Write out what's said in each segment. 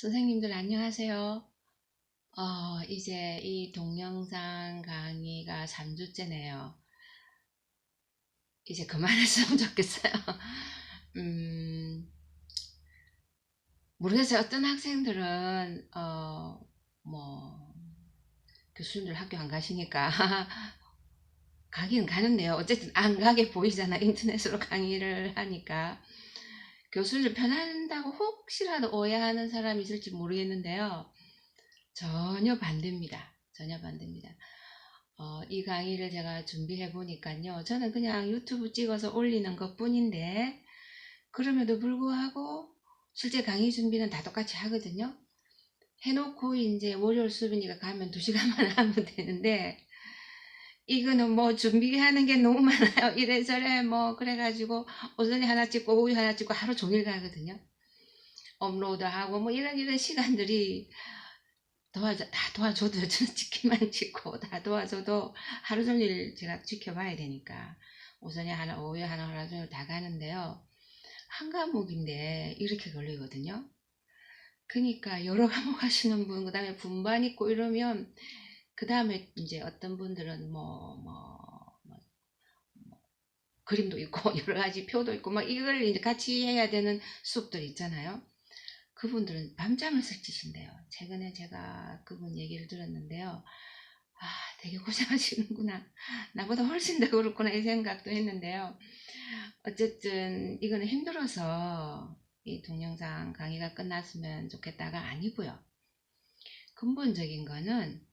선생님들 안녕하세요. 이제 이 동영상 강의가 3주째네요. 이제 그만했으면 좋겠어요. 음, 모르겠어요. 어떤 학생들은 뭐 교수님들 학교 안 가시니까 가긴 가는데요. 어쨌든 안 가게 보이잖아. 인터넷으로 강의를 하니까. 교수를 편한다고 혹시라도 오해하는 사람이 있을지 모르겠는데요. 전혀 반대입니다. 전혀 반대입니다. 이 강의를 제가 준비해 보니까요. 저는 그냥 유튜브 찍어서 올리는 것 뿐인데, 그럼에도 불구하고 실제 강의 준비는 다 똑같이 하거든요. 해놓고 이제 월요일 수업이니까 가면 2시간만 하면 되는데, 이거는 뭐 준비하는 게 너무 많아요. 이래저래 뭐 그래가지고 오전에 하나 찍고 오후에 하나 찍고 하루 종일 가거든요. 업로드하고 뭐 이런 시간들이 다 도와줘도 저는 찍기만 찍고 다 도와줘도 하루 종일 제가 지켜봐야 되니까 오전에 하나 오후에 하나 하루 종일 다 가는데요. 한 과목인데 이렇게 걸리거든요. 그러니까 여러 과목 하시는 분, 그 다음에 분반 있고 이러면 그 다음에 이제 어떤 분들은 뭐 그림도 있고 여러 가지 표도 있고 막 이걸 이제 같이 해야 되는 수업들 있잖아요. 그분들은 밤잠을 설치신대요. 최근에 제가 그분 얘기를 들었는데요. 아, 되게 고생하시는구나. 나보다 훨씬 더 그렇구나 이 생각도 했는데요. 어쨌든 이거는 힘들어서 이 동영상 강의가 끝났으면 좋겠다가 아니고요. 근본적인 거는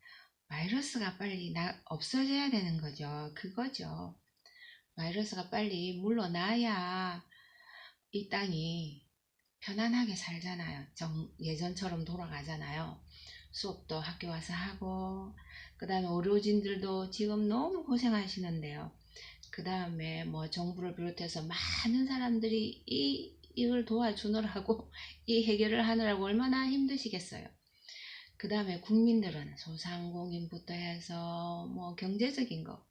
바이러스가 빨리 없어져야 되는 거죠. 그거죠. 바이러스가 빨리 물러나야 이 땅이 편안하게 살잖아요. 예전처럼 돌아가잖아요. 수업도 학교 와서 하고, 그 다음에 의료진들도 지금 너무 고생하시는데요. 그 다음에 뭐 정부를 비롯해서 많은 사람들이 이걸 도와주느라고, 이 해결을 하느라고 얼마나 힘드시겠어요. 그 다음에 국민들은 소상공인부터 해서 뭐 경제적인 거,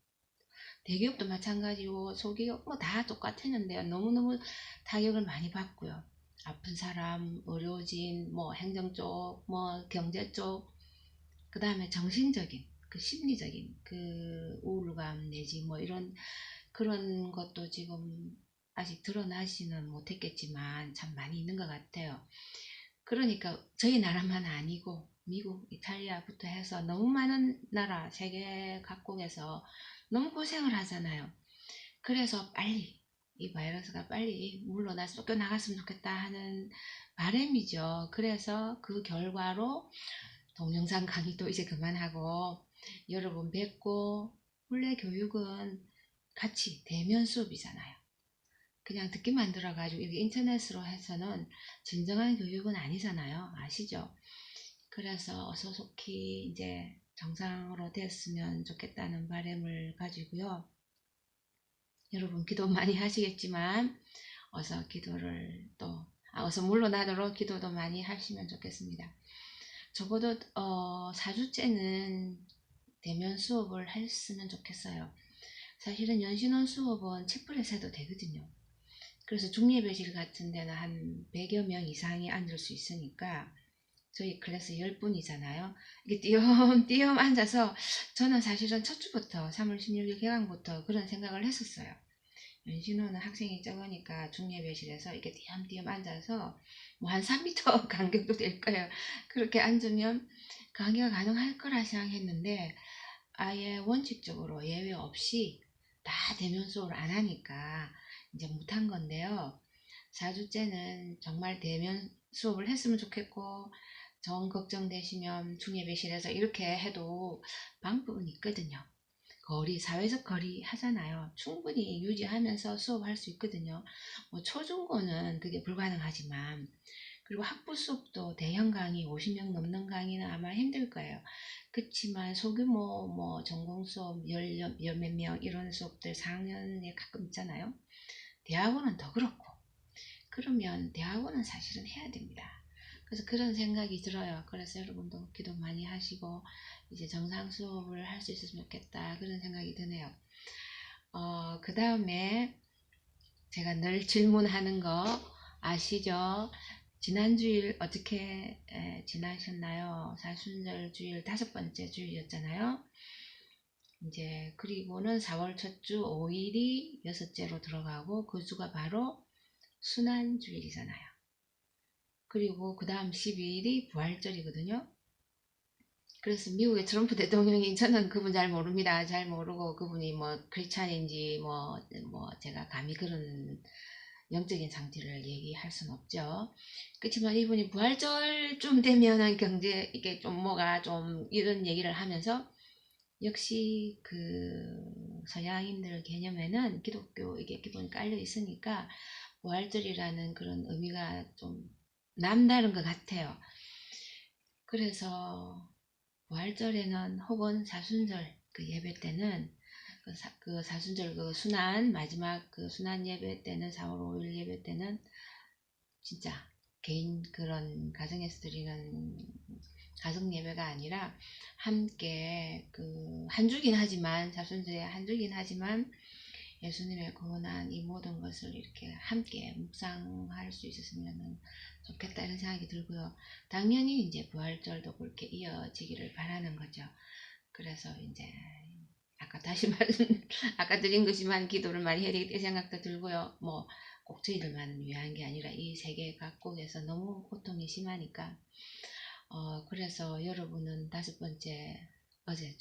대기업도 마찬가지고 소기업 뭐 다 똑같았는데요. 너무너무 타격을 많이 받고요. 아픈 사람, 의료진, 뭐 행정 쪽, 뭐 경제 쪽, 그 다음에 정신적인, 그 심리적인 그 우울감 내지 뭐 이런 그런 것도 지금 아직 드러나지는 못했겠지만 참 많이 있는 것 같아요. 그러니까 저희 나라만 아니고 미국, 이탈리아부터 해서 너무 많은 나라, 세계 각국에서 너무 고생을 하잖아요. 그래서 빨리 이 바이러스가 빨리 물러나 쫓겨나갔으면 좋겠다 하는 바람이죠. 그래서 그 결과로 동영상 강의도 이제 그만하고 여러분 뵙고 원래 교육은 같이 대면 수업이잖아요. 그냥 듣기만 들어가지고 여기 인터넷으로 해서는 진정한 교육은 아니잖아요. 아시죠? 그래서 어서 속히 이제 정상으로 됐으면 좋겠다는 바람을 가지고요. 여러분 기도 많이 하시겠지만 어서 기도를 어서 물러나도록 기도도 많이 하시면 좋겠습니다. 적어도 4주째는 대면 수업을 했으면 좋겠어요. 사실은 연신원 수업은 책불에서 해도 되거든요. 그래서 중예배실 같은 데는 한 100여 명 이상이 앉을 수 있으니까 저희 클래스 10분이잖아요. 이게 띄엄띄엄 앉아서 저는 사실은 첫 주부터 3월 16일 개강부터 그런 생각을 했었어요. 연신호는 학생이 적으니까 중예배실에서 이렇게 띄엄띄엄 앉아서 뭐 한 3m 간격도 될 거예요. 그렇게 앉으면 강의가 가능할 거라 생각했는데 아예 원칙적으로 예외 없이 다 대면 수업을 안 하니까 이제 못한 건데요. 4주째는 정말 대면 수업을 했으면 좋겠고 정 걱정되시면 중예배실에서 이렇게 해도 방법은 있거든요. 사회적 거리 하잖아요. 충분히 유지하면서 수업할 수 있거든요. 뭐 초중고는 그게 불가능하지만, 그리고 학부 수업도 대형 강의 50명 넘는 강의는 아마 힘들 거예요. 그렇지만 소규모 뭐 전공 수업 열몇 명 이런 수업들 4학년에 가끔 있잖아요. 대학원은 더 그렇고, 그러면 대학원은 사실은 해야 됩니다. 그래서 그런 생각이 들어요. 그래서 여러분도 기도 많이 하시고 이제 정상 수업을 할 수 있었으면 좋겠다 그런 생각이 드네요. 그 다음에 제가 늘 질문하는 거 아시죠? 지난 주일 어떻게 지나셨나요? 사순절 주일 5번째 주일이었잖아요. 이제 그리고는 4월 첫 주 5일이 6째로 들어가고 그 주가 바로 순환 주일이잖아요. 그리고 그 다음 12일이 부활절이거든요. 그래서 미국의 트럼프 대통령이, 저는 그분 잘 모릅니다. 잘 모르고 그분이 뭐 크리스찬인지 뭐 제가 감히 그런 영적인 상태를 얘기할 순 없죠. 그렇지만 이분이 부활절쯤 되면은 경제 이게 좀 뭐가 좀 이런 얘기를 하면서, 역시 그 서양인들 개념에는 기독교 이게 기본이 깔려 있으니까 부활절이라는 그런 의미가 좀 남다른 것 같아요. 그래서 부활절에는 혹은 사순절 그 예배 때는 그 사순절 그 순환 마지막 그 순환 예배 때는 4월 5일 예배 때는 진짜 개인 그런 가정에서 드리는 가정 예배가 아니라 함께 그 한 주긴 하지만 사순절에 한 주긴 하지만 예수님의 고난 이 모든 것을 이렇게 함께 묵상할 수 있었으면 좋겠다 이런 생각이 들고요. 당연히 이제 부활절도 그렇게 이어지기를 바라는 거죠. 그래서 이제 아까 다시 아까 드린 것이만 기도를 많이 해야 되겠다 생각도 들고요. 뭐 꼭 저희들만 위한 게 아니라 이 세계 각국에서 너무 고통이 심하니까 그래서 여러분은 5번째 어제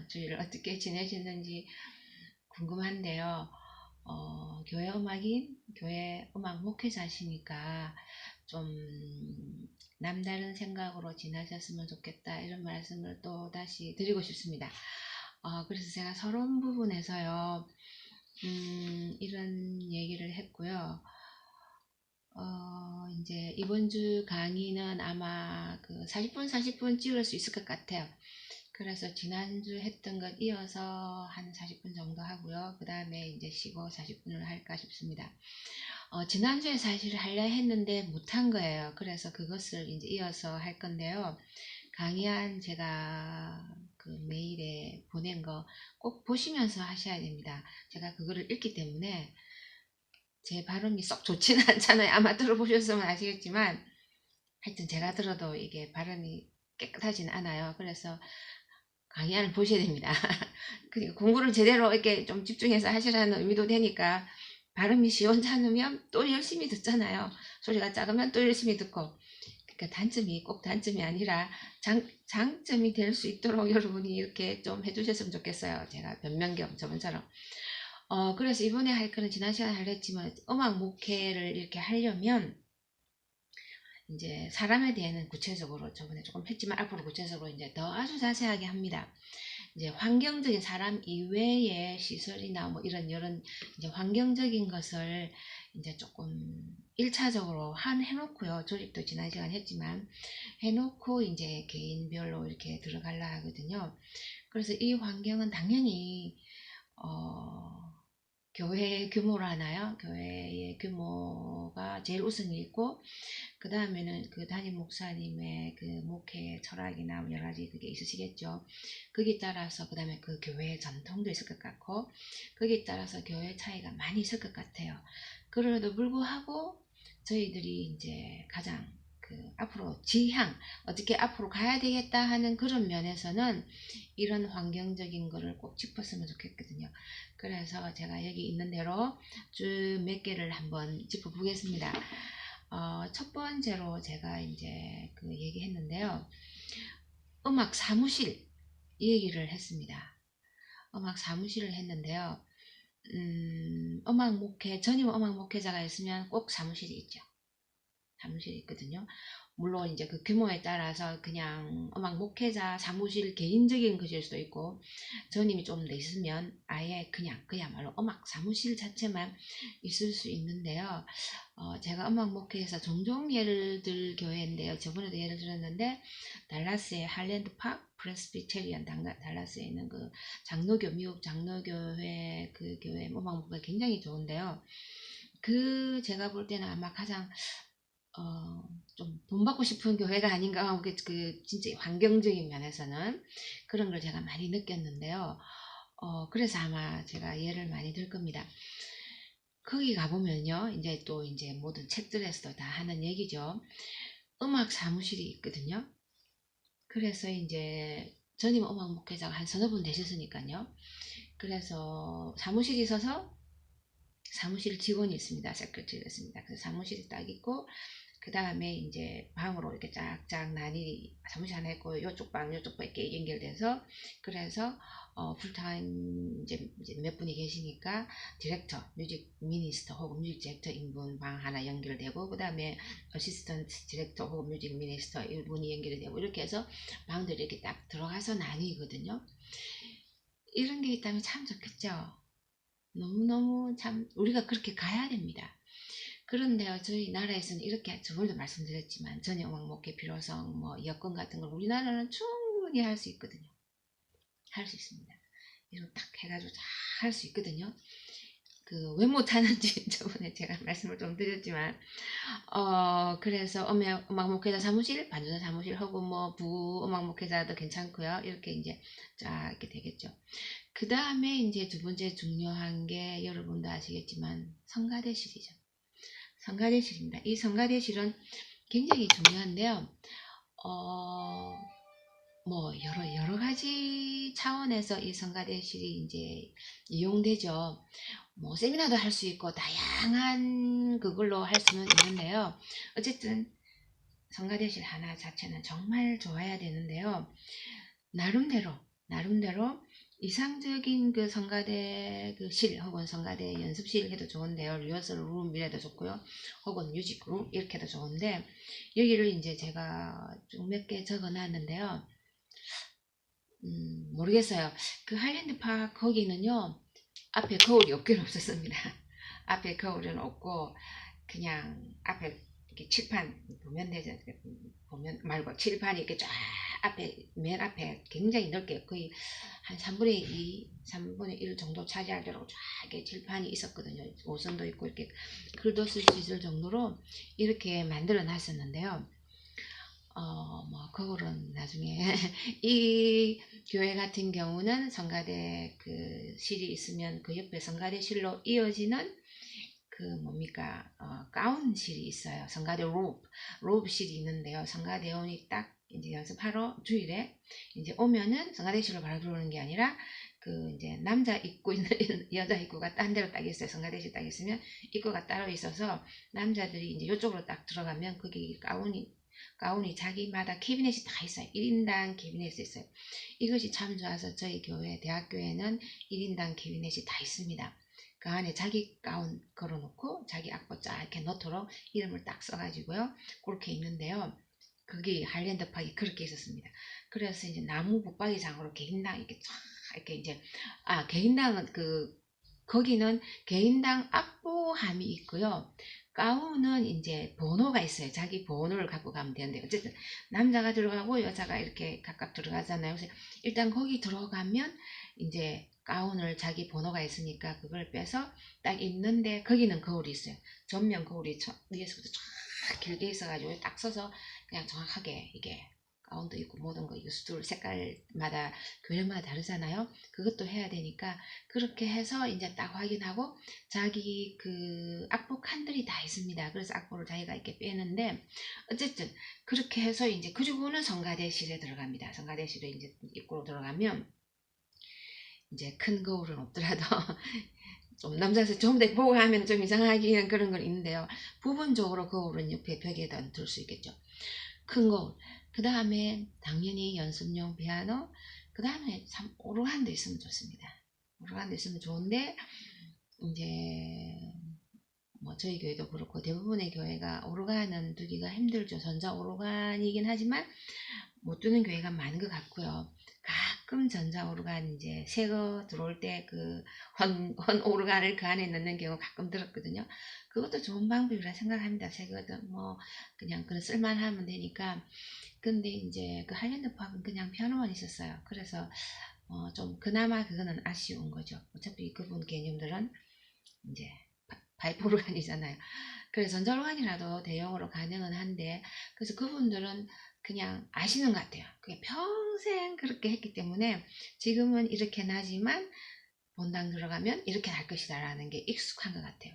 주일을 어떻게 지내셨는지 궁금한데요. 교회 음악인, 교회 음악 목회자시니까 좀 남다른 생각으로 지나셨으면 좋겠다 이런 말씀을 또 다시 드리고 싶습니다. 그래서 제가 서론 부분에서요, 이런 얘기를 했고요. 이제 이번 주 강의는 아마 그 40분 찍을 수 있을 것 같아요. 그래서 지난주 했던 것 이어서 한 40분 정도 하고요. 그 다음에 이제 쉬고 40분을 할까 싶습니다. 지난주에 사실 하려 했는데 못한 거예요. 그래서 그것을 이제 이어서 할 건데요. 강의한 제가 그 메일에 보낸 거 꼭 보시면서 하셔야 됩니다. 제가 그거를 읽기 때문에 제 발음이 썩 좋지는 않잖아요. 아마 들어보셨으면 아시겠지만 하여튼 제가 들어도 이게 발음이 깨끗하진 않아요. 그래서 강의안을 보셔야 됩니다. 그리고 공부를 제대로 이렇게 좀 집중해서 하시라는 의미도 되니까, 발음이 시원찮으면 또 열심히 듣잖아요. 소리가 작으면 또 열심히 듣고. 그러니까 단점이 꼭 단점이 아니라 장점이 될 수 있도록 여러분이 이렇게 좀 해주셨으면 좋겠어요. 제가 변명겸 저번처럼. 그래서 이번에 할 거는 지난 시간에 하려 했지만, 음악 목회를 이렇게 하려면 이제 사람에 대해서는 구체적으로 저번에 조금 했지만 앞으로 구체적으로 이제 더 아주 자세하게 합니다. 이제 환경적인 사람 이외의 시설이나 뭐 이런 이제 환경적인 것을 이제 조금 1차적으로 해놓고요. 조립도 지난 시간 했지만 해놓고 이제 개인별로 이렇게 들어가려 하거든요. 그래서 이 환경은 당연히 교회의 규모로 하나요? 교회의 규모가 제일 우선이 있고, 그 다음에는 그 담임 목사님의 그 목회 철학이나 여러 가지 그게 있으시겠죠. 거기에 따라서 그 다음에 그 교회의 전통도 있을 것 같고, 거기에 따라서 교회 차이가 많이 있을 것 같아요. 그럼에도 불구하고 저희들이 이제 가장 그 앞으로 지향, 어떻게 앞으로 가야 되겠다 하는 그런 면에서는 이런 환경적인 거를 꼭 짚었으면 좋겠거든요. 그래서 제가 여기 있는 대로 쭉 몇 개를 한번 짚어보겠습니다. 첫 번째로 제가 이제 그 얘기했는데요. 음악 사무실 이 얘기를 했습니다. 음악 사무실을 했는데요. 음악 목회, 전임 음악 목회자가 있으면 꼭 사무실이 있죠. 사무실이 있거든요. 물론 이제 그 규모에 따라서 그냥 음악 목회자 사무실 개인적인 것일 수도 있고, 전임이 좀 더 있으면 아예 그냥 그야말로 음악 사무실 자체만 있을 수 있는데요. 제가 음악 목회에서 종종 예를 들 교회인데요. 저번에도 예를 들었는데, 달라스의 할랜드 팍 프레스비테리안 달라스에 있는 그 장로교, 미국 장로교회 그 교회 음악 목회가 굉장히 좋은데요. 제가 볼 때는 아마 가장 좀 돈 받고 싶은 교회가 아닌가 하고, 진짜 환경적인 면에서는 그런 걸 제가 많이 느꼈는데요. 그래서 아마 제가 예를 많이 들 겁니다. 거기 가보면요. 이제 또 이제 모든 책들에서도 다 하는 얘기죠. 음악 사무실이 있거든요. 그래서 이제 전임 음악 목회자가 한 서너 분 되셨으니까요. 그래서 사무실이 있어서 사무실 직원이 있습니다. 세크리터리가 있습니다. 그래서 사무실이 딱 있고 그 다음에 이제 방으로 이렇게 쫙쫙 나뉘 사무실 하나 있고 요쪽 방 요쪽 방 이렇게 연결돼서 그래서 풀타임 이제 몇 분이 계시니까 디렉터 뮤직 미니스터 혹은 뮤직 디렉터 인분 방 하나 연결되고 그 다음에 어시스턴트 디렉터 혹은 뮤직 미니스터 1분이 연결이 되고 이렇게 해서 방들이 이렇게 딱 들어가서 나뉘거든요. 이런 게 있다면 참 좋겠죠. 너무너무 참 우리가 그렇게 가야 됩니다. 그런데요, 저희 나라에서는 이렇게 저번에도 말씀드렸지만 전형 목회 필요성, 뭐 여건 같은 걸 우리나라는 충분히 할 수 있거든요. 할 수 있습니다. 이거 딱 해가지고 다 할 수 있거든요. 그 왜 못하는지 저번에 제가 말씀을 좀 드렸지만 그래서 음악 목회자 사무실, 반주자 사무실 하고 뭐 부음악 목회자도 괜찮고요. 이렇게 이제 쫙 이렇게 되겠죠. 그 다음에 이제 두 번째 중요한 게 여러분도 아시겠지만 성가대실이죠. 성가대실입니다. 이 성가대실은 굉장히 중요한데요. 뭐 여러 가지 차원에서 이 성가대실이 이제 이용되죠. 뭐 세미나도 할 수 있고 다양한 그걸로 할 수는 있는데요. 어쨌든 성가대실 하나 자체는 정말 좋아야 되는데요. 나름대로 이상적인 그 성가대 그 실 혹은 성가대 연습실 해도 좋은데요. 리허설 룸이라도 좋고요. 혹은 뮤직 룸 이렇게 해도 좋은데 여기를 이제 제가 좀 몇 개 적어 놨는데요. 모르겠어요. 그 하이랜드 파크 거기는요. 앞에 거울이 없긴 없었습니다. 앞에 거울은 없고 그냥 앞에 이렇게 칠판 보면 되죠. 보면 말고 칠판이 이렇게 쫙 앞에 맨 앞에 굉장히 넓게 거의 한 3분의 2, 3분의 1 정도 차지할 정도로 쫙 이렇게 칠판이 있었거든요. 오선도 있고 이렇게 글도 쓸 수 있을 정도로 이렇게 만들어 놨었는데요. 뭐 거울은 나중에 이 교회 같은 경우는 성가대 그 실이 있으면 그 옆에 성가대 실로 이어지는 그 뭡니까 가운실이 있어요. 성가대 로브실이 있는데요. 성가대원이 딱 이제 연습하러 주일에 이제 오면은 성가대실로 바로 들어오는 게 아니라 그 이제 남자 입구 있는 여자 입구가 딴 데로 딱 있어요. 성가대실 딱 있으면 입구가 따로 있어서 남자들이 이제 이쪽으로 딱 들어가면 거기 가운이 자기마다 캐비넷이 다 있어요. 1인당 캐비넷이 있어요. 이것이 참 좋아서 저희 교회 대학교에는 1인당 캐비넷이 다 있습니다. 그 안에 자기 가운 걸어놓고 자기 악보 쫙 이렇게 넣도록 이름을 딱 써가지고요. 그렇게 있는데요. 거기 하일랜드 파크이 그렇게 있었습니다. 그래서 이제 나무 붙박이장으로 개인당 이렇게 쫙 이렇게 이제 개인당은 거기는 개인당 악보함이 있고요. 가운은 이제 번호가 있어요. 자기 번호를 갖고 가면 되는데 어쨌든 남자가 들어가고 여자가 이렇게 각각 들어가잖아요. 그래서 일단 거기 들어가면 이제 가운을 자기 번호가 있으니까 그걸 빼서 딱 입는데 거기는 거울이 있어요. 전면 거울이 위에서부터 쫙 길게 있어가지고 딱 서서 그냥 정확하게 이게 가운도 있고 모든 거 스툴 색깔마다 교회마다 다르잖아요. 그것도 해야 되니까 그렇게 해서 이제 딱 확인하고 자기 그 악보 칸들이 다 있습니다. 그래서 악보를 자기가 이렇게 빼는데 어쨌든 그렇게 해서 이제 그리고는 성가대실에 들어갑니다. 성가대실에 이제 입구로 들어가면 이제 큰 거울은 없더라도 좀 남자에서 좀 더 보고 하면 좀 이상하긴 그런 건 있는데요. 부분적으로 거울은 옆에 벽에다 둘 수 있겠죠. 큰 거울. 그 다음에 당연히 연습용 피아노. 그 다음에 참 오르간도 있으면 좋습니다. 오르간도 있으면 좋은데 이제 뭐 저희 교회도 그렇고 대부분의 교회가 오르간은 두기가 힘들죠. 전자 오르간이긴 하지만 못 두는 교회가 많은 것 같고요. 가끔 전자 오르간 이제 새 거 들어올 때 그 헌 오르간을 그 안에 넣는 경우 가끔 들었거든요. 그것도 좋은 방법이라 생각합니다. 새 거든 뭐 그냥 그런 쓸만하면 되니까. 근데 이제 그 하일랜드 팝은 그냥 피아노만 있었어요. 그래서 좀 그나마 그거는 아쉬운 거죠. 어차피 그분 개념들은 이제 파이프 오르간이잖아요. 그래서 전자 오르간이라도 대용으로 가능은 한데 그래서 그분들은 그냥 아시는 것 같아요. 그게 평생 그렇게 했기 때문에 지금은 이렇게 나지만 본당 들어가면 이렇게 날 것이다 라는 게 익숙한 것 같아요.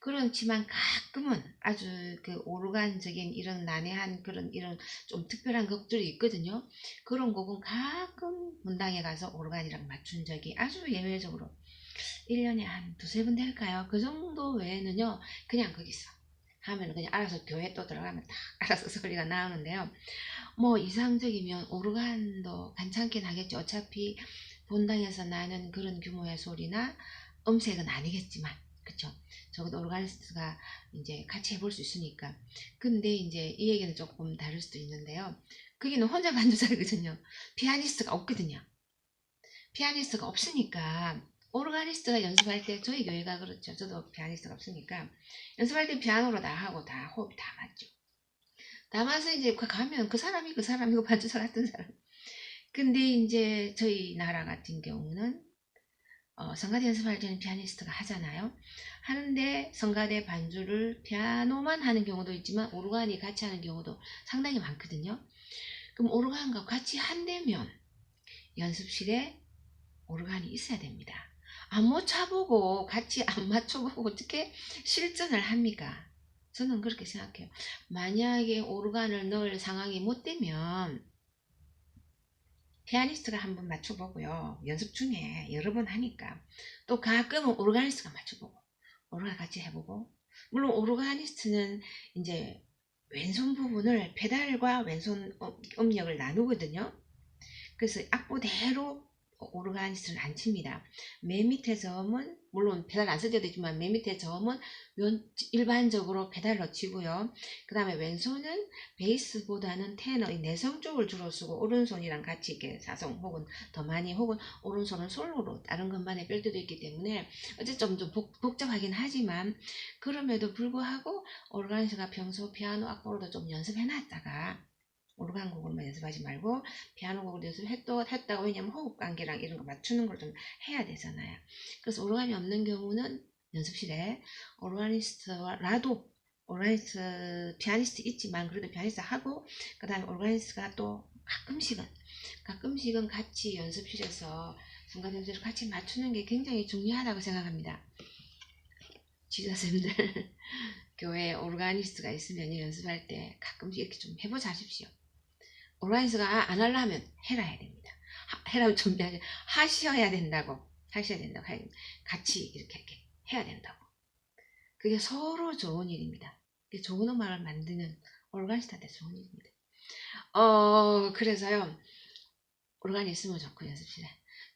그렇지만 가끔은 아주 그 오르간적인 이런 난해한 그런 이런 좀 특별한 곡들이 있거든요. 그런 곡은 가끔 본당에 가서 오르간이랑 맞춘 적이 아주 예외적으로 1년에 한 두세 번 될까요? 그 정도 외에는요, 그냥 거기서 하면 그냥 알아서 교회 또 들어가면 딱 알아서 소리가 나오는데요. 뭐 이상적이면 오르간도 괜찮긴 하겠죠. 어차피 본당에서 나는 그런 규모의 소리나 음색은 아니겠지만, 그쵸? 적어도 오르가니스트가 이제 같이 해볼 수 있으니까. 근데 이제 이 얘기는 조금 다를 수도 있는데요. 거기는 혼자 반주자거든요. 피아니스트가 없거든요. 피아니스트가 없으니까 오르가니스트가 연습할 때 저희 교회가 그렇죠. 저도 피아니스트가 없으니까 연습할 때 피아노로 다 하고 다 호흡 다 맞죠. 남아서 이제 가면 그 사람이 그 사람이고 반주자 같은 사람. 근데 이제 저희 나라 같은 경우는 성가대 연습할 때는 피아니스트가 하잖아요. 하는데 성가대 반주를 피아노만 하는 경우도 있지만 오르간이 같이 하는 경우도 상당히 많거든요. 그럼 오르간과 같이 한다면 연습실에 오르간이 있어야 됩니다. 안 못 쳐보고 같이 안 맞춰보고 어떻게 실전을 합니까? 저는 그렇게 생각해요. 만약에 오르간을 넣을 상황이 못 되면 피아니스트가 한번 맞춰보고요. 연습 중에 여러 번 하니까 또 가끔은 오르가니스트가 맞춰보고 오르간 같이 해보고 물론 오르가니스트는 이제 왼손 부분을 페달과 왼손 음력을 나누거든요. 그래서 악보대로 오르가니스트를 안 칩니다. 맨 밑에 저음은 물론 페달 안 쓸 때도 있지만 맨 밑에 저음은 일반적으로 페달로 치고요. 그 다음에 왼손은 베이스보다는 테너, 내성 쪽을 주로 쓰고 오른손이랑 같이 이렇게 사성 혹은 더 많이 혹은 오른손은 솔로로 다른 것만의 뺄 때도 있기 때문에 어쨌든 좀 복잡하긴 하지만 그럼에도 불구하고 오르가니스트가 평소 피아노 악보로도 좀 연습해놨다가 오르간 곡을만 연습하지 말고 피아노 곡을 연습했다고 왜냐면 호흡 관계랑 이런 거 맞추는 걸 좀 해야 되잖아요. 그래서 오르간이 없는 경우는 연습실에 오르가니스트라도 오르가니스트 피아니스트 있지만 그래도 피아니스트 하고 그 다음에 오르가니스트가 또 가끔씩은 같이 연습실에서 순간 연습을 같이 맞추는 게 굉장히 중요하다고 생각합니다. 지자쌤들 교회에 오르가니스트가 있으면 연습할 때 가끔씩 이렇게 좀 해보자 하십시오. 오르가니스트가 안 하려면 해라 해야 됩니다. 해라면 준비하지 하셔야 된다고 같이 이렇게 해야 된다고. 그게 서로 좋은 일입니다. 좋은 음악을 만드는 오르가니스트한테 좋은 일입니다. 그래서요 오르간이 있으면 좋고 연습실에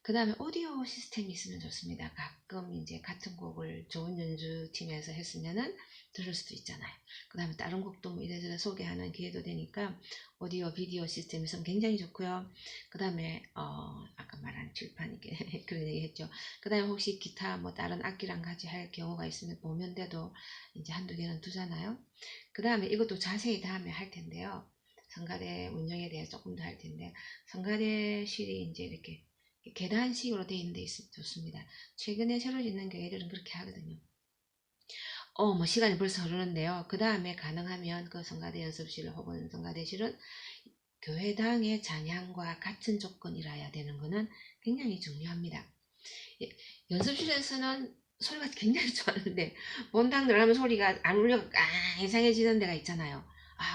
그 다음에 오디오 시스템이 있으면 좋습니다. 가끔 이제 같은 곡을 좋은 연주팀에서 했으면은 들을 수도 있잖아요. 그 다음에 다른 곡도 뭐 이래저래 소개하는 기회도 되니까 오디오 비디오 시스템이 있으면 굉장히 좋고요. 그 다음에 아까 말한 칠판 이게 그런 얘기 했죠. 그 다음에 혹시 기타 뭐 다른 악기랑 같이 할 경우가 있으면 보면대도 이제 한두 개는 두잖아요. 그 다음에 이것도 자세히 다음에 할 텐데요. 성가대 운영에 대해서 조금 더 할 텐데 성가대실이 이제 이렇게 계단식으로 되어 있는 데 좋습니다. 최근에 새로 짓는 교회들은 그렇게 하거든요. 뭐 시간이 벌써 흐르는데요. 그 다음에 가능하면 그 성가대 연습실 혹은 성가대실은 교회당의 찬양과 같은 조건이라야 되는 것은 굉장히 중요합니다. 연습실에서는 소리가 굉장히 좋았는데 본당 들어가면 소리가 안 울려 이상해지는 데가 있잖아요.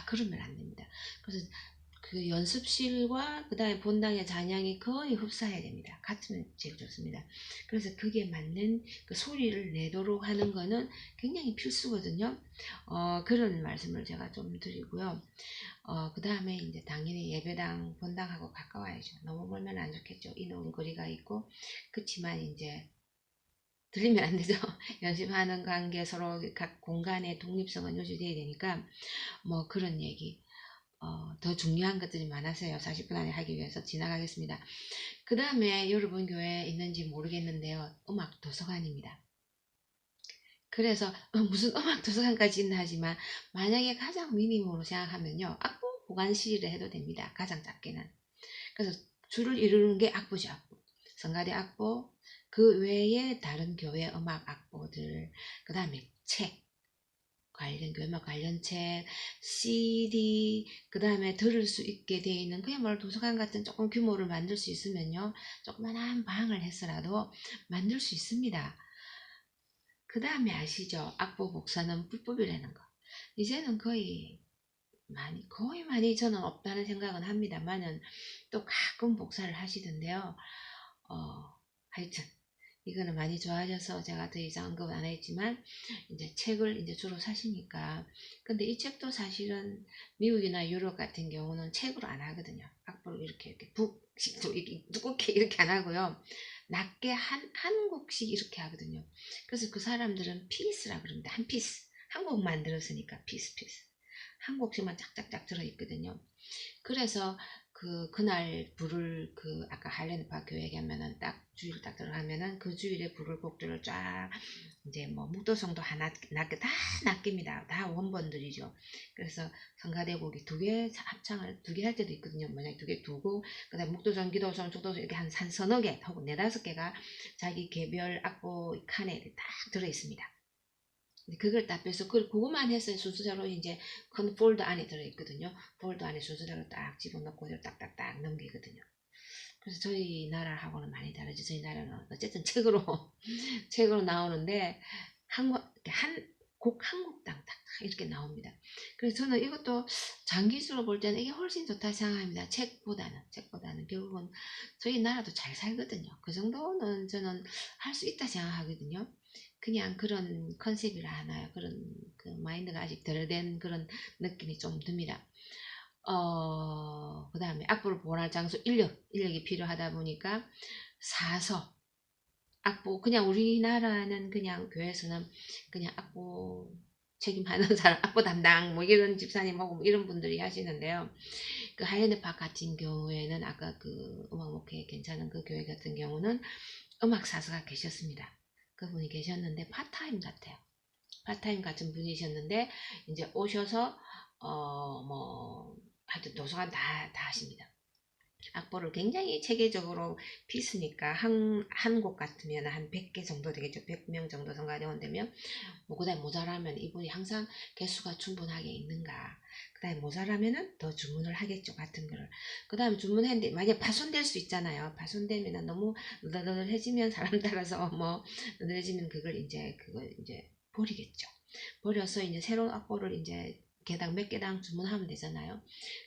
그러면 안 됩니다. 그래서 그 연습실과 그 다음에 본당의 잔향이 거의 흡사해야 됩니다. 같으면 제일 좋습니다. 그래서 그게 맞는 그 소리를 내도록 하는 거는 굉장히 필수거든요. 그런 말씀을 제가 좀 드리고요. 그 다음에 이제 당연히 예배당, 본당하고 가까워야죠. 너무 멀면 안 좋겠죠. 이동 거리가 있고. 그렇지만 이제 들리면 안 되죠. 연습하는 관계 서로 각 공간의 독립성은 유지돼야 되니까 뭐 그런 얘기. 더 중요한 것들이 많아서요. 40분 안에 하기 위해서 지나가겠습니다. 그 다음에 여러분 교회에 있는지 모르겠는데요. 음악 도서관입니다. 그래서 무슨 음악 도서관까지 있나 하지만 만약에 가장 미니멈으로 생각하면요. 악보 보관실을 해도 됩니다. 가장 작게는. 그래서 줄을 이루는 게 악보죠. 악보. 성가대 악보, 그 외에 다른 교회 음악 악보들, 그 다음에 책, 교회음악 관련 책, CD, 그 다음에 들을 수 있게 되어 있는 그야말로 도서관 같은 조금 규모를 만들 수 있으면요. 조그만한 방을 해서라도 만들 수 있습니다. 그 다음에 아시죠? 악보 복사는 불법이라는 거. 이제는 거의 많이 저는 없다는 생각은 합니다만은 또 가끔 복사를 하시던데요. 하여튼 이거는 많이 좋아져서 제가 더 이상 언급은 안 했지만 이제 책을 이제 주로 사시니까. 근데 이 책도 사실은 미국이나 유럽 같은 경우는 책으로 안 하거든요. 악보로 이렇게 북식도 이렇게 두껍게 이렇게 안 하고요. 낮게 한 곡씩 이렇게 하거든요. 그래서 그 사람들은 피스라 그럽니다. 한 피스. 한 곡 만들었으니까 피스. 한 곡씩만 짝짝짝 들어있거든요. 그래서 그날 부를 아까 하일랜드파크 교회 가면은 딱 주일 딱 들어가면은 그 주일에 부를 곡들을 쫙 이제 뭐 묵도성도 하나 다 낚입니다. 다 원본들이죠. 그래서 성가대곡이 두 개 합창을 두 개 할 때도 있거든요. 만약에 두 개 두고 그다음 묵도성, 기도성, 축도성 이렇게 한 서너 개 혹은 네다섯 개가 자기 개별 악보 칸에 딱 들어 있습니다. 그걸 딱 빼서 그거만 해서 순서대로 이제 큰 폴더 안에 들어있거든요. 폴더 안에 순서대로 딱 집어넣고 딱딱딱 넘기거든요. 그래서 저희 나라하고는 많이 다르죠. 저희 나라는 어쨌든 책으로 책으로 나오는데 한 곡당 딱 이렇게 나옵니다. 그래서 저는 이것도 장기수로 볼 때는 이게 훨씬 좋다 생각합니다. 책보다는 결국은 저희 나라도 잘 살거든요. 그 정도는 저는 할 수 있다 생각하거든요. 그냥 그런 컨셉이라 하나요. 그런 그 마인드가 아직 덜 된 그런 느낌이 좀 듭니다. 그 다음에 악보를 보관할 장소 인력이 필요하다 보니까 사서 악보 그냥 우리나라는 그냥 교회에서는 그냥 악보 책임하는 사람 악보 담당 뭐 이런 집사님하고 뭐 이런 분들이 하시는데요. 그 하이랜드파크 같은 경우에는 아까 그 음악 목회 괜찮은 그 교회 같은 경우는 음악 사서가 계셨습니다. 그분이 계셨는데 파타임 같아요. 파타임 같은 분이셨는데 이제 오셔서 뭐 하여튼 도서관 다 하십니다. 악보를 굉장히 체계적으로 피스니까 한 곡 같으면 한 100개 정도 되겠죠. 100명 정도 성가대원 되면 뭐 그다음에 모자라면 이분이 항상 개수가 충분하게 있는가. 그다음에 모자라면은 더 주문을 하겠죠. 같은 거를. 그다음에 주문했는데 만약 파손될 수 있잖아요. 파손되면은 너무 느들느들해지면 사람 따라서 뭐 느들해지면 그걸 이제 버리겠죠. 버려서 이제 새로운 악보를 이제 개당 몇 개당 주문하면 되잖아요.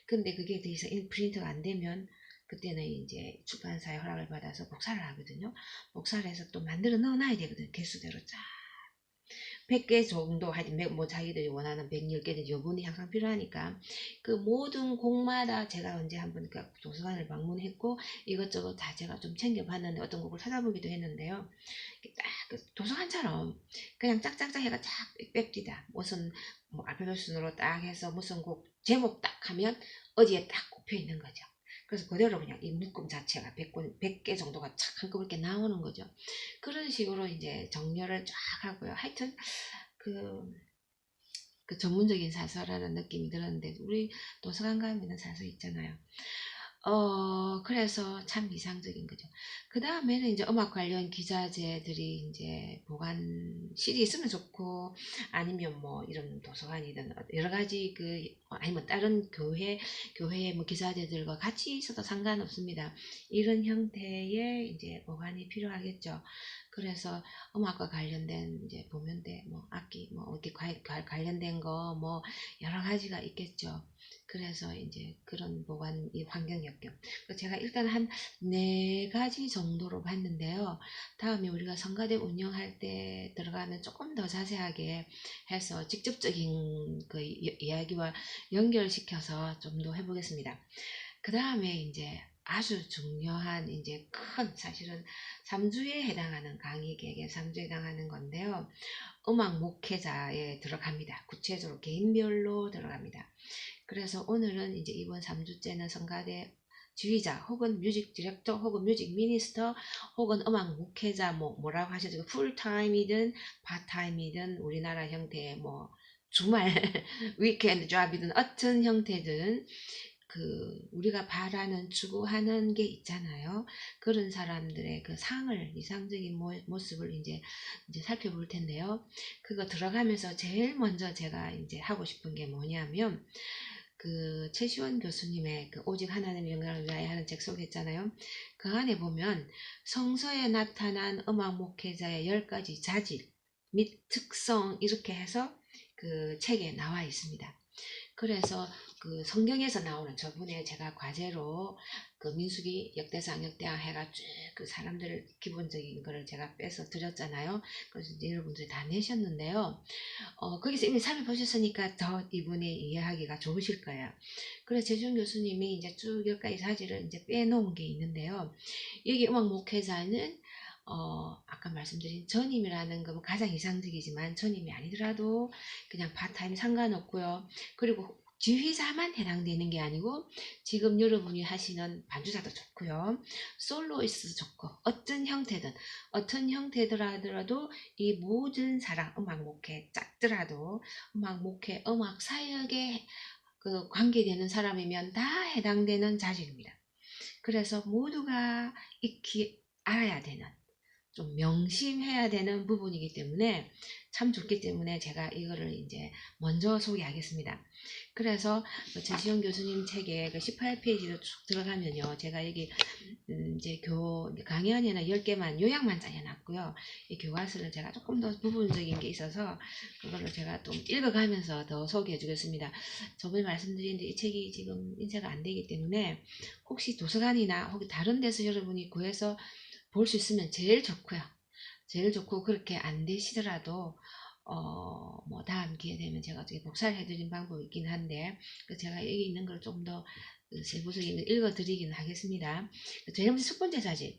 근데 그게 더 이상 프린트가 안 되면 그때는 이제 출판사의 허락을 받아서 복사를 하거든요. 복사를 해서 또 만들어 넣어놔야 되거든요. 개수대로 쫙. 100개 정도 하여튼 뭐 자기들이 원하는 110개든지 여분이 항상 필요하니까 그 모든 곡마다 제가 언제 한번 그 도서관을 방문했고 이것저것 다 제가 좀 챙겨봤는데 어떤 곡을 찾아보기도 했는데요. 딱 도서관처럼 그냥 짝짝짝 해가 쫙 뺍디다. 무슨 뭐 알파벳 순으로 딱 해서 무슨 곡 제목 딱 하면 어디에 딱 꼽혀 있는 거죠. 그래서 그대로 그냥 이 묶음 자체가 100개 정도가 착 한꺼번에 이렇게 나오는 거죠. 그런 식으로 이제 정렬을 쫙 하고요. 하여튼 그, 그 전문적인 사서라는 느낌이 들었는데 우리 도서관 가면 사서 있잖아요. 그래서 참 이상적인 거죠. 그 다음에는 이제 음악 관련 기자재들이 이제 보관실이 있으면 좋고, 아니면 뭐 이런 도서관이든 여러 가지 아니면 다른 교회의 뭐 기자재들과 같이 있어도 상관없습니다. 이런 형태의 이제 보관이 필요하겠죠. 그래서 음악과 관련된 이제 보면 뭐 악기 뭐 이렇게 관련된 거 뭐 여러 가지가 있겠죠. 그래서 이제 그런 보관 환경역경. 제가 일단 한 4가지 정도로 봤는데요. 다음에 우리가 성가대 운영할 때 들어가면 조금 더 자세하게 해서 직접적인 그 이야기와 연결시켜서 좀 더 해보겠습니다. 그 다음에 이제 아주 중요한 이제 큰 사실은 3주에 해당하는 강의 계획에 3주에 해당하는 건데요. 음악 목회자에 들어갑니다. 구체적으로 개인별로 들어갑니다. 그래서 오늘은 이제 이번 3주째는 성가대 지휘자 혹은 뮤직 디렉터 혹은 뮤직 미니스터 혹은 음악 목회자 뭐라고 하셔도 풀타임이든 파타임이든 우리나라 형태의 뭐 주말 위켄드 잡이든 어떤 형태든 우리가 바라는 추구하는 게 있잖아요. 그런 사람들의 그 상을 이상적인 모습을 이제 살펴볼 텐데요. 그거 들어가면서 제일 먼저 제가 이제 하고 싶은 게 뭐냐면 최시원 교수님의 오직 하나님의 영광을 위하여 하는 책 소개했잖아요. 그 안에 보면 성서에 나타난 음악 목회자의 10가지 자질 및 특성 이렇게 해서 그 책에 나와 있습니다. 그래서 그 성경에서 나오는 저번에 제가 과제로 그 민수기 역대상 역대하 해가 쭉 그 사람들 기본적인 거를 제가 빼서 드렸잖아요. 그래서 이제 여러분들이 다 내셨는데요. 거기서 이미 살펴보셨으니까 더 이분이 이해하기가 좋으실 거예요. 그래서 재준 교수님이 이제 쭉 몇 가지 사실을 이제 빼놓은 게 있는데요. 여기 음악 목회자는 아까 말씀드린 전임이라는 건 가장 이상적이지만 전임이 아니더라도 그냥 파타임 상관없고요. 그리고 지휘자만 해당되는 게 아니고 지금 여러분이 하시는 반주자도 좋고요. 솔로이스도 좋고 어떤 형태더라도 이 모든 사람 음악 목회 작더라도 음악 목회 음악 사역에 그 관계되는 사람이면 다 해당되는 자질입니다. 그래서 모두가 익히 알아야 되는 좀 명심해야 되는 부분이기 때문에 참 좋기 때문에 제가 이거를 이제 먼저 소개하겠습니다. 그래서 제시영 교수님 책에 그 18페이지로 쭉 들어가면요. 제가 여기 이제 강연에는 10개만 요약만 짜여놨고요. 이 교과서를 제가 조금 더 부분적인 게 있어서 그거를 제가 좀 읽어가면서 더 소개해 주겠습니다. 저번에 말씀드린 이 책이 지금 인쇄가 안 되기 때문에 혹시 도서관이나 혹시 다른 데서 여러분이 구해서 볼 수 있으면 제일 좋고요. 제일 좋고 그렇게 안 되시더라도 뭐 다음 기회 되면 제가 어떻게 복사를 해드린 방법이 있긴 한데 제가 여기 있는 걸 좀 더 세부적인 걸 읽어드리긴 하겠습니다. 제일 먼저 첫 번째 사진.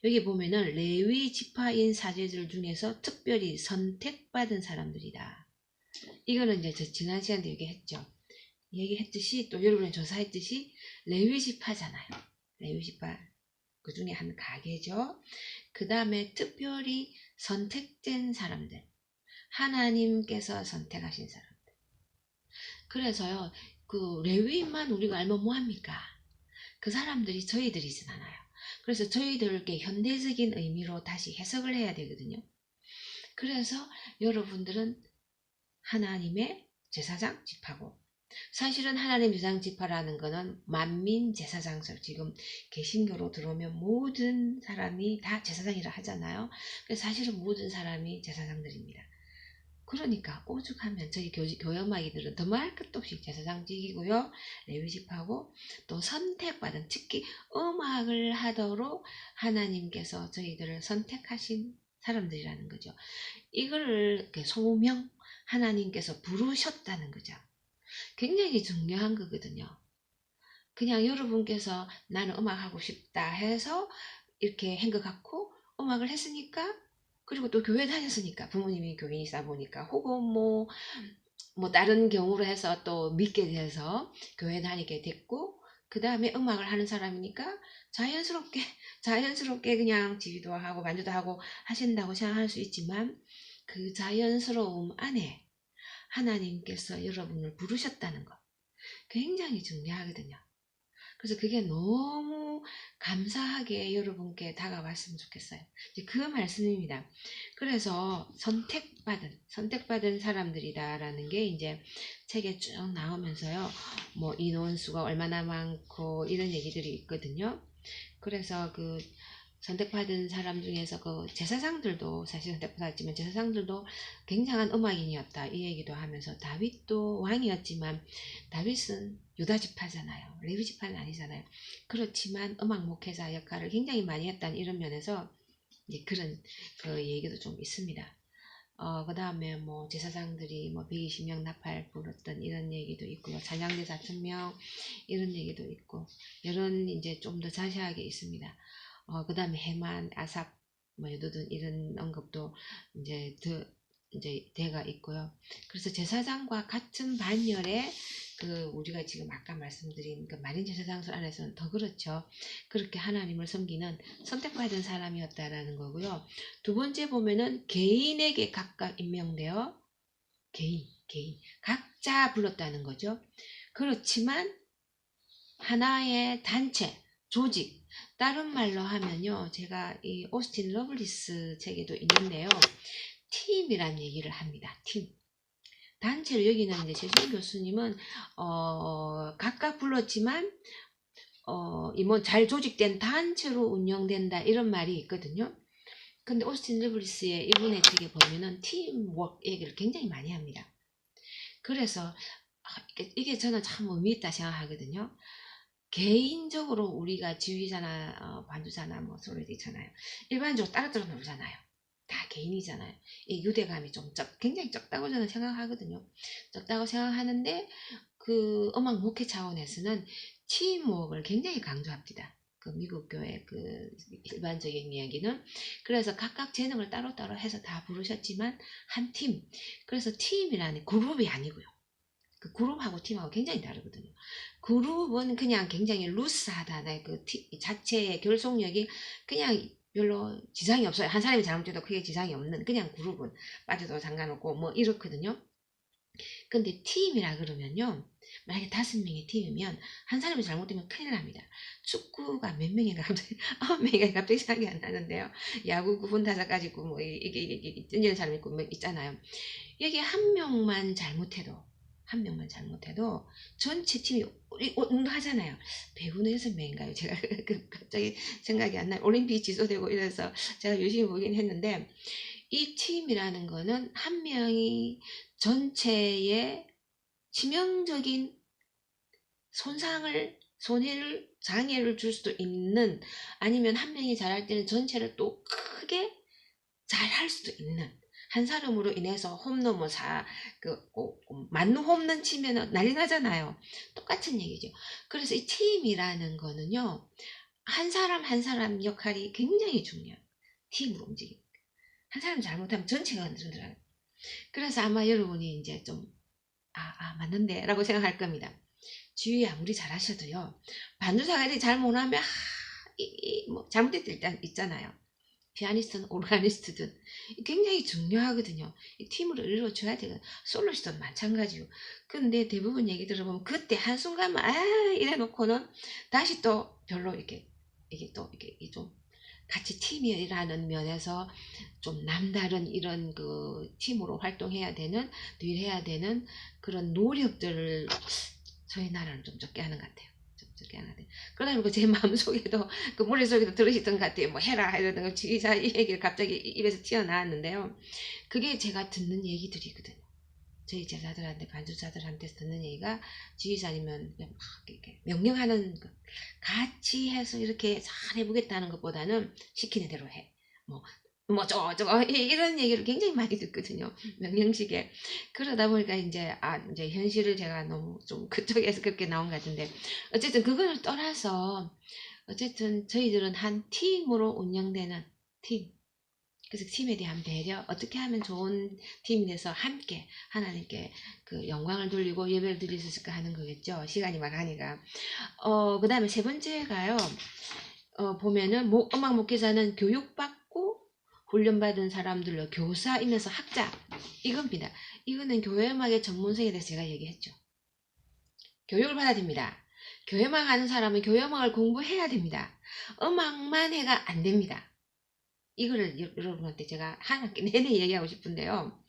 여기 보면은 레위 지파인 사제들 중에서 특별히 선택받은 사람들이다. 이거는 이제 저 지난 시간에 얘기했듯이 또 여러분이 조사했듯이 레위 지파잖아요. 레위 지파 그 중에 한 가게죠. 그 다음에 특별히 선택된 사람들. 하나님께서 선택하신 사람들. 그래서요. 그 레위인만 우리가 알면 뭐합니까? 그 사람들이 저희들이진 않아요. 그래서 저희들께 현대적인 의미로 다시 해석을 해야 되거든요. 그래서 여러분들은 하나님의 제사장 지파고 사실은 하나님 제사장 지파라는 거는 만민 제사장설 지금 개신교로 들어오면 모든 사람이 다 제사장이라 하잖아요. 그래서 사실은 모든 사람이 제사장들입니다. 그러니까 오죽하면 저희 교회음악이들은 더 말 것도 없이 제사장직이고요. 레위집하고 또 선택받은 특히 음악을 하도록 하나님께서 저희들을 선택하신 사람들이라는 거죠. 이거를 소명 하나님께서 부르셨다는 거죠. 굉장히 중요한 거거든요. 그냥 여러분께서 나는 음악하고 싶다 해서 이렇게 한 것 같고 음악을 했으니까 그리고 또 교회 다녔으니까 부모님이 교인이다 보니까 혹은 뭐 다른 경우로 해서 또 믿게 돼서 교회 다니게 됐고 그 다음에 음악을 하는 사람이니까 자연스럽게 그냥 지휘도 하고 반주도 하고 하신다고 생각할 수 있지만 그 자연스러움 안에 하나님께서 여러분을 부르셨다는 것 굉장히 중요하거든요. 그래서 그게 너무 감사하게 여러분께 다가왔으면 좋겠어요. 이제 그 말씀입니다. 그래서 선택받은 사람들이다라는 게 이제 책에 쭉 나오면서요. 뭐 인원수가 얼마나 많고 이런 얘기들이 있거든요. 그래서 그 선택받은 사람 중에서 그 제사장들도 사실 선택받았지만 제사장들도 굉장한 음악인이었다 이 얘기도 하면서 다윗도 왕이었지만 다윗은 유다 지파잖아요. 레위 지파는 아니잖아요. 그렇지만 음악 목회자 역할을 굉장히 많이 했다는 이런 면에서 이제 그런 그 얘기도 좀 있습니다. 그 다음에 뭐 제사장들이 뭐 120명 나팔 불었던 이런 얘기도 있고요. 찬양대 4,000명 이런 얘기도 있고 이런 이제 좀 더 자세하게 있습니다. 그 다음에 해만, 아삽, 뭐 여도든 이런 언급도 이제 대가 있고요. 그래서 제사장과 같은 반열에 그 우리가 지금 아까 말씀드린 그 마린 제사장설 안에서는 더 그렇죠. 그렇게 하나님을 섬기는 선택받은 사람이었다라는 거고요. 두 번째 보면은 개인에게 각각 임명되어 개인 각자 불렀다는 거죠. 그렇지만 하나의 단체, 조직 다른 말로 하면요. 제가 이 오스틴 러블리스 책에도 있는데요. 팀이란 얘기를 합니다. 팀. 단체를 여기는 이제 최준 교수님은 각각 불렀지만 이 뭐 잘 조직된 단체로 운영된다 이런 말이 있거든요. 근데 오스틴 리브리스의 이분의 책에 보면은 팀워크 얘기를 굉장히 많이 합니다. 그래서 이게 저는 참 의미 있다 생각하거든요. 개인적으로 우리가 지휘자나 반주자나 뭐 소리 있잖아요. 일반적으로 따로따로 놀잖아요. 다 개인이잖아요. 이 유대감이 좀 굉장히 적다고 저는 생각하거든요. 적다고 생각하는데 그 음악 목회 차원에서는 팀워크를 굉장히 강조합니다. 그 미국 교회 그 일반적인 이야기는 그래서 각각 재능을 따로따로 해서 다 부르셨지만 한 팀. 그래서 팀이라는 그룹이 아니고요. 그 그룹하고 팀하고 굉장히 다르거든요. 그룹은 그냥 굉장히 루스하다. 그 자체의 결속력이 그냥 별로 지장이 없어요. 한 사람이 잘못해도 크게 지장이 없는 그냥 그룹은 빠져도 상관없고 뭐 이렇거든요. 근데 팀이라 그러면요. 만약에 5명의 팀이면 한 사람이 잘못되면 큰일 납니다. 축구가 몇 명인가 갑자기 9명인가 갑자기 생각이 안 나는데요. 야구 9분 타자 가지고 뭐 이게 던지는 사람 있고 뭐 있잖아요. 여기 한 명만 잘못해도 전체 팀이 운동하잖아요. 배구는 6명인가요? 제가 갑자기 생각이 안 나요. 올림픽 취소되고 이래서 제가 열심히 보긴 했는데 이 팀이라는 거는 한 명이 전체에 치명적인 손해를 장애를 줄 수도 있는 아니면 한 명이 잘할 때는 전체를 또 크게 잘할 수도 있는 한 사람으로 인해서 홈런 만루 홈런 치면 난리 나잖아요. 똑같은 얘기죠. 그래서 이 팀이라는 거는요. 한 사람 한 사람 역할이 굉장히 중요해요. 팀으로 움직이는. 한 사람 잘못하면 전체가 흔들어요. 그래서 아마 여러분이 이제 좀 맞는데 라고 생각할 겁니다. 지휘 아무리 잘하셔도요. 반주사가 잘못하면 뭐 잘못될 때 일단 있잖아요. 피아니스트는 오르가니스트든 굉장히 중요하거든요. 팀으로 이루어져야 되거든요. 솔로시도 마찬가지요. 근데 대부분 얘기 들어보면 그때 한순간만 이래 놓고는 다시 또 별로 이게 좀 같이 팀이라는 면에서 좀 남다른 이런 그 팀으로 활동해야 되는 늘 해야 되는 그런 노력들을 저희 나라는 좀 적게 하는 것 같아요. 좀 적게 하는 것 같아요. 그러다 보니까 제 마음속에도 그 머릿속에도 들으시던 것 같아요. 뭐 해라 이러던 거 지휘자 이 얘기를 갑자기 입에서 튀어나왔는데요. 그게 제가 듣는 얘기들이거든요. 저희 제자들한테 반주자들한테 듣는 얘기가 지휘자님은 막 이렇게 명령하는 것 같이 해서 이렇게 잘 해보겠다는 것보다는 시키는 대로 해. 저거 이런 얘기를 굉장히 많이 듣거든요. 명령식에. 그러다 보니까 이제 현실을 제가 너무 좀 그쪽에서 그렇게 나온 것 같은데 어쨌든 그거를 떠나서 어쨌든 저희들은 한 팀으로 운영되는 팀. 그래서 팀에 대한 배려, 어떻게 하면 좋은 팀이 돼서 함께 하나님께 그 영광을 돌리고 예배를 드릴 수 있을까 하는 거겠죠. 시간이 막 가니까. 그 다음에 세 번째가요. 보면은 음악 목회자는 교육받고 훈련받은 사람들로 교사이면서 학자 이겁니다. 이거는 교회 음악의 전문성에 대해서 제가 얘기했죠. 교육을 받아야 됩니다. 교회 음악 하는 사람은 교회 음악을 공부해야 됩니다. 음악만 해가 안 됩니다. 이거를 여러분한테 제가 한 학기 내내 얘기하고 싶은데요.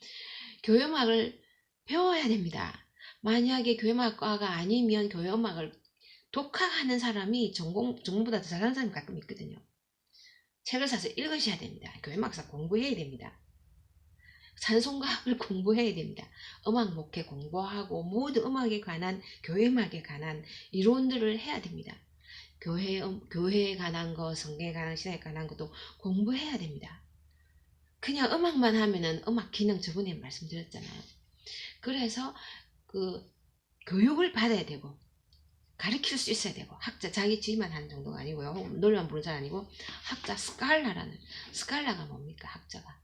교회 음악을 배워야 됩니다. 만약에 교회 음악과가 아니면 교회 음악을 독학하는 사람이 전공보다 더 잘하는 사람이 가끔 있거든요. 책을 사서 읽으셔야 됩니다. 교회 음악사 공부해야 됩니다. 찬송가를 공부해야 됩니다. 음악 목회 공부하고 모든 음악에 관한 교회 음악에 관한 이론들을 해야 됩니다. 교회에 관한 거, 성경에 관한 신학에 관한 것도 공부해야 됩니다. 그냥 음악만 하면은 음악 기능 저번에 말씀드렸잖아요. 그래서 그 교육을 받아야 되고 가르칠 수 있어야 되고 학자 자기 지만 하는 정도가 아니고요. 노래만 부르는 게 아니고 학자 스칼라가 뭡니까? 학자가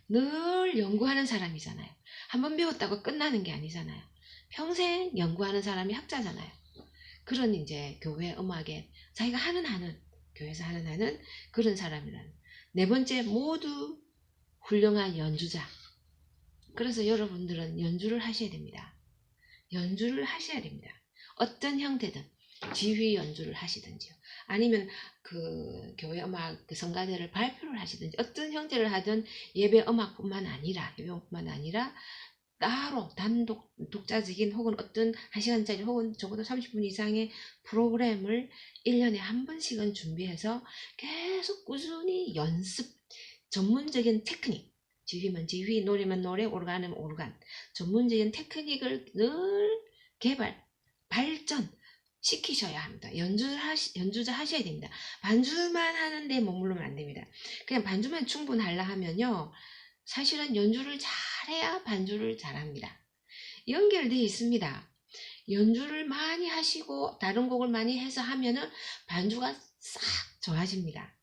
늘 연구하는 사람이잖아요. 한번 배웠다고 끝나는 게 아니잖아요. 평생 연구하는 사람이 학자잖아요. 그런 이제 교회 음악에 자기가 교회에서 하는 그런 사람이라는. 네 번째, 모두 훌륭한 연주자. 그래서 여러분들은 연주를 하셔야 됩니다. 연주를 하셔야 됩니다. 어떤 형태든 지휘 연주를 하시든지요. 아니면 그 교회 음악 그 성가대를 발표를 하시든지 어떤 형태를 하든 예배 음악뿐만 아니라 따로 단독 독자적인 혹은 어떤 1시간짜리 혹은 적어도 30분 이상의 프로그램을 1년에 한 번씩은 준비해서 계속 꾸준히 전문적인 테크닉, 지휘면 지휘, 노래면 노래, 오르간은 오르간, 전문적인 테크닉을 늘 개발, 발전 시키셔야 합니다. 연주자 하셔야 됩니다. 반주만 하는데 머무르면 안 됩니다. 그냥 반주만 충분하려 하면요, 사실은 연주를 잘해야 반주를 잘합니다. 연결되어 있습니다. 연주를 많이 하시고 다른 곡을 많이 해서 하면은 반주가 싹 좋아집니다.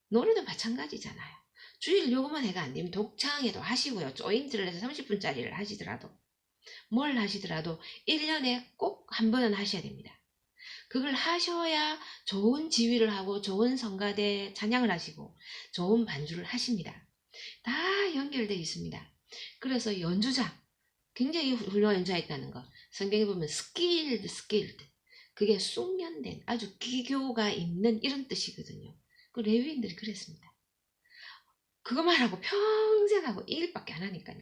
노래도 마찬가지잖아요. 주일 요것만 해가 안 되면 독창에도 하시고요. 조인트를 해서 30분짜리를 하시더라도 뭘 하시더라도 1년에 꼭 한 번은 하셔야 됩니다. 그걸 하셔야 좋은 지휘를 하고 좋은 성가대 찬양을 하시고 좋은 반주를 하십니다. 다 연결되어 있습니다. 그래서 연주자, 굉장히 훌륭한 연주가 있다는 거. 성경에 보면 skilled. 그게 숙련된 아주 기교가 있는 이런 뜻이거든요. 그 레위인들이 그랬습니다. 그것만 하고 평생 하고 이 일밖에 안 하니까요.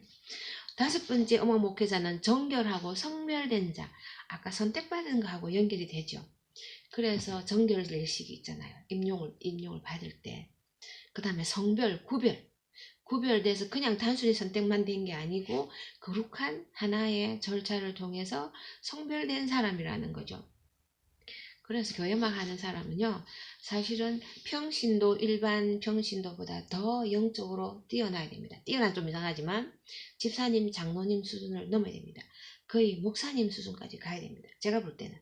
다섯 번째 어머 목회자는 정결하고 성별된 자. 아까 선택받은 거하고 연결이 되죠. 그래서 정결 예식이 있잖아요. 임용을 받을 때. 그 다음에 성별, 구별돼서 그냥 단순히 선택만 된 게 아니고 거룩한 하나의 절차를 통해서 성별된 사람이라는 거죠. 그래서 교회만 하는 사람은요, 사실은 평신도, 일반 평신도보다 더 영적으로 뛰어나야 됩니다. 뛰어난 좀 이상하지만 집사님, 장로님 수준을 넘어야 됩니다. 거의 목사님 수준까지 가야 됩니다. 제가 볼 때는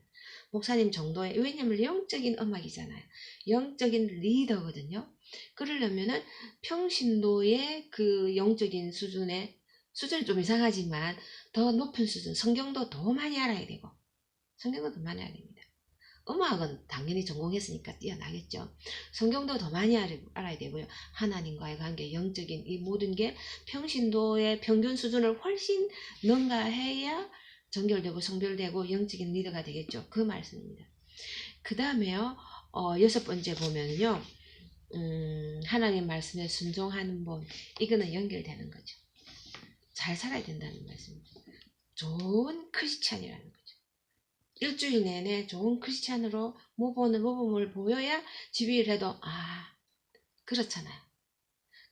목사님 정도의, 왜냐면 영적인 음악이잖아요. 영적인 리더거든요. 그러려면은 평신도의 그 영적인 수준이 좀 이상하지만 더 높은 수준, 성경도 더 많이 알아야 되고, 성경도 더 많이 알아야 됩니다. 음악은 당연히 전공했으니까 뛰어나겠죠. 성경도 더 많이 알아야 되고요. 하나님과의 관계, 영적인 이 모든 게 평신도의 평균 수준을 훨씬 능가해야 정결되고 성별되고 영적인 리더가 되겠죠. 그 말씀입니다. 그 다음에요. 여섯 번째 보면요. 하나님 말씀에 순종하는 법, 이거는 연결되는 거죠. 잘 살아야 된다는 말씀입니다. 좋은 크리스찬이라는 거죠. 일주일 내내 좋은 크리스찬으로 모범을 보여야 지휘를 해도 그렇잖아요.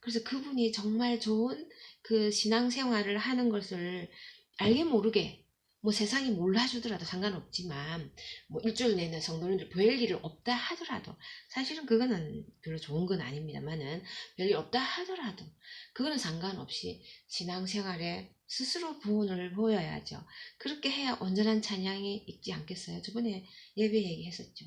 그래서 그분이 정말 좋은 그 신앙생활을 하는 것을 알게 모르게 뭐 세상이 몰라주더라도 상관없지만 뭐 일주일 내내 성도님들 별 일이 없다 하더라도 사실은 그거는 별로 좋은 건 아닙니다만은 별일 없다 하더라도 그거는 상관없이 신앙생활에 스스로 부분을 보여야죠. 그렇게 해야 온전한 찬양이 있지 않겠어요? 저번에 예배 얘기했었죠.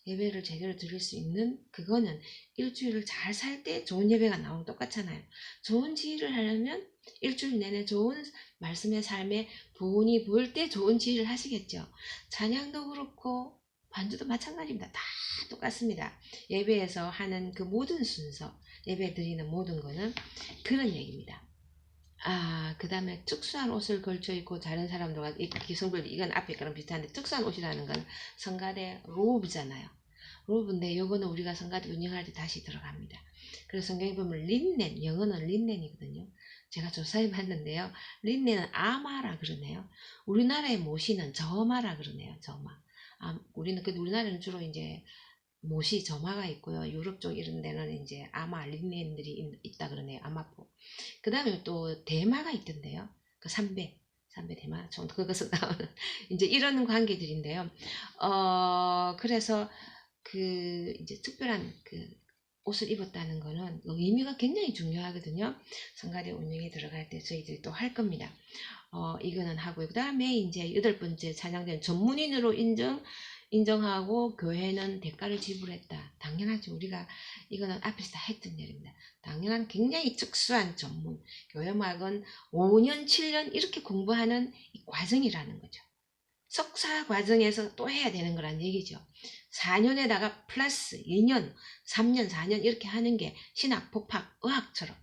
예배를 제대로 드릴 수 있는 그거는 일주일을 잘 살 때 좋은 예배가 나오면 똑같잖아요. 좋은 지휘를 하려면 일주일 내내 좋은 말씀의 삶에 부은이 보일 때 좋은 지휘를 하시겠죠. 찬양도 그렇고 반주도 마찬가지입니다. 다 똑같습니다. 예배에서 하는 그 모든 순서, 예배 드리는 모든 거는 그런 얘기입니다. 그 다음에 특수한 옷을 걸쳐 입고 다른 사람들과 기성별, 이건 앞에 거랑 비슷한데 특수한 옷이라는 건 성가대 로브잖아요. 로브인데 요거는 우리가 성가대 운영할 때 다시 들어갑니다. 그래서 성경에 보면 린넨, 영어는 린넨이거든요. 제가 조사해 봤는데요. 린넨은 아마라 그러네요. 우리나라의 모시는 저마라 그러네요. 저마. 우리나라는 주로 이제 모시 점화가 있고요. 유럽 쪽 이런 데는 이제 아마 린넨들이 있다 그러네요. 아마포. 그 다음에 또 대마가 있던데요. 그 삼배 대마. 전 그것은 나오는 이제 이런 관계들인데요. 그래서 그 이제 특별한 그 옷을 입었다는 거는 의미가 굉장히 중요하거든요. 성가대 운영에 들어갈 때 저희들이 또 할 겁니다. 이거는 하고요. 그 다음에 이제 여덟 번째 찬양된 전문인으로 인정하고 교회는 대가를 지불했다. 당연하죠. 우리가 이거는 앞에서 다 했던 일입니다. 당연한 굉장히 특수한 전문. 교회음악은 5년, 7년 이렇게 공부하는 이 과정이라는 거죠. 석사 과정에서 또 해야 되는 거란 얘기죠. 4년에다가 플러스 2년, 3년, 4년 이렇게 하는 게 신학, 법학, 의학처럼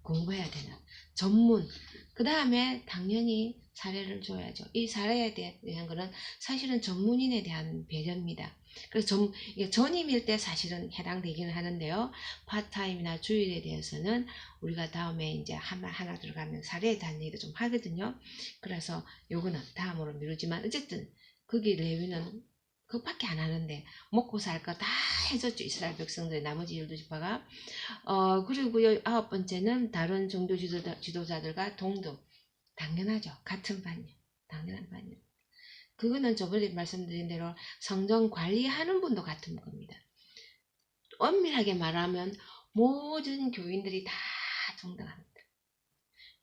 공부해야 되는 전문. 그 다음에 당연히 사례를 줘야죠. 이 사례에 대한 거는 사실은 전문인에 대한 배려입니다. 그래서 전임일 때 사실은 해당되기는 하는데요. 파타임이나 주일에 대해서는 우리가 다음에 이제 하나 들어가면 사례에 대한 얘기도 좀 하거든요. 그래서 요거는 다음으로 미루지만 어쨌든 거기 레위는 그것밖에 안 하는데 먹고 살 거 다 해줬죠. 이스라엘 백성들 나머지 12지파가. 그리고요, 9번째는 다른 종교 지도자들과 동등. 당연하죠. 같은 반영. 당연한 반영. 그거는 저번에 말씀드린 대로 성전 관리하는 분도 같은 겁니다. 엄밀하게 말하면 모든 교인들이 다 동등합니다.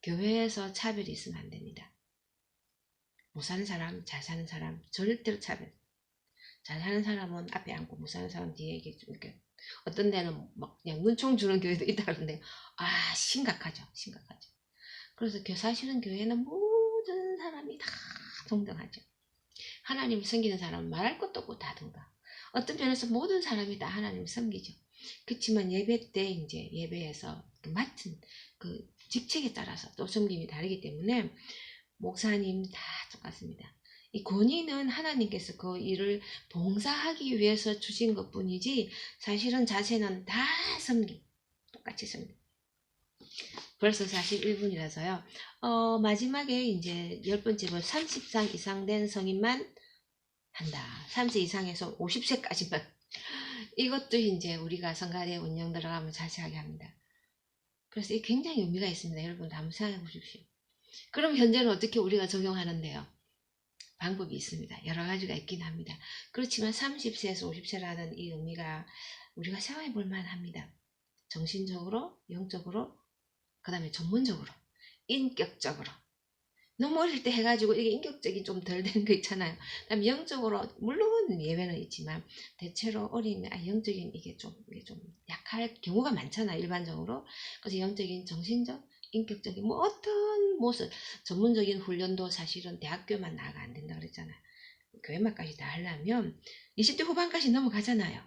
교회에서 차별이 있으면 안 됩니다. 못 사는 사람, 잘 사는 사람 절대로 차별. 잘 사는 사람은 앞에 앉고 못 사는 사람 뒤에 이렇게 어떤 데는 막 그냥 눈총 주는 교회도 있다는데 심각하죠. 심각하죠. 그래서 사실은 교회는 모든 사람이 다 동등하죠. 하나님을 섬기는 사람은 말할 것도 없고 다 동등. 어떤 면에서 모든 사람이 다 하나님을 섬기죠. 그렇지만 예배 때 이제 예배에서 맡은 그 직책에 따라서 또 섬김이 다르기 때문에 목사님 다 똑같습니다. 이 권위는 하나님께서 그 일을 봉사하기 위해서 주신 것 뿐이지 사실은 자세는 다 섬김. 똑같이 섬김. 벌써 41분이라서요. 마지막에 이제 10번째 번 30살 이상 된 성인만 한다. 30세 이상에서 50세까지만. 이것도 이제 우리가 성가대 운영 들어가면 자세하게 합니다. 그래서 이게 굉장히 의미가 있습니다. 여러분 한번 생각해 보십시오. 그럼 현재는 어떻게 우리가 적용하는데요? 방법이 있습니다. 여러 가지가 있긴 합니다. 그렇지만 30세에서 50세라는 이 의미가 우리가 생각해 볼 만합니다. 정신적으로, 영적으로, 그 다음에 전문적으로, 인격적으로. 너무 어릴 때 해가지고 이게 인격적인 좀 덜 된 거 있잖아요. 그다음에 영적으로 물론 예외는 있지만 대체로 어리면 영적인 이게 좀 약할 경우가 많잖아요. 일반적으로. 그래서 영적인, 정신적, 인격적인 뭐 어떤 모습, 전문적인 훈련도 사실은 대학교만 나가 안 된다 그랬잖아요. 교회만까지 다 하려면 20대 후반까지 넘어가잖아요.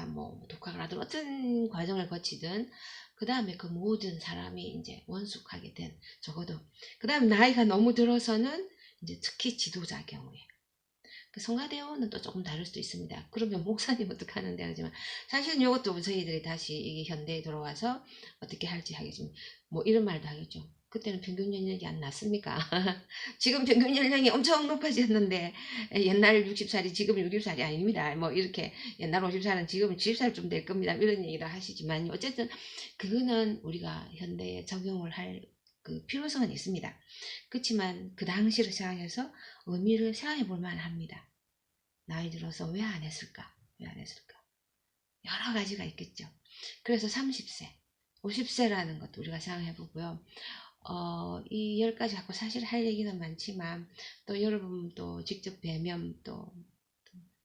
뭐 독학을 하든 어떤 과정을 거치든 그 다음에 그 모든 사람이 이제 원숙하게 된 적어도 그 다음 나이가 너무 들어서는 이제 특히 지도자 경우에 그 성가대원은 또 조금 다를 수도 있습니다. 그러면 목사님 어떻게 하는데 하지만 사실은 이것도 저희들이 다시 이게 현대에 들어와서 어떻게 할지 하겠습니다. 뭐 이런 말도 하겠죠. 그때는 평균 연령이 안 났습니까? 지금 평균 연령이 엄청 높아졌는데 옛날 60살이 지금 60살이 아닙니다. 뭐 이렇게 옛날 50살은 지금 70살 좀 될 겁니다. 이런 얘기를 하시지만 어쨌든 그거는 우리가 현대에 적용을 할 그 필요성은 있습니다. 그렇지만 그 당시를 생각해서 의미를 생각해 볼 만합니다. 나이 들어서 왜 안 했을까? 왜 안 했을까? 여러 가지가 있겠죠. 그래서 30세, 50세라는 것도 우리가 생각해 보고요. 이 10가지 갖고 사실 할 얘기는 많지만 또 여러분 또 직접 뵈면 또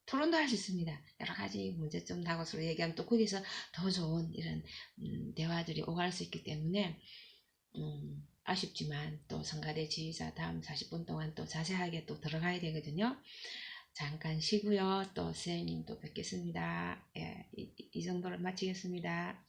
토론도 할 수 있습니다. 여러 가지 문제점 나고 서로 얘기하면 또 거기서 더 좋은 이런 대화들이 오갈 수 있기 때문에 아쉽지만 또 성가대 지휘자 다음 40분 동안 또 자세하게 또 들어가야 되거든요. 잠깐 쉬고요. 또 선생님 또 뵙겠습니다. 예, 이 정도로 마치겠습니다.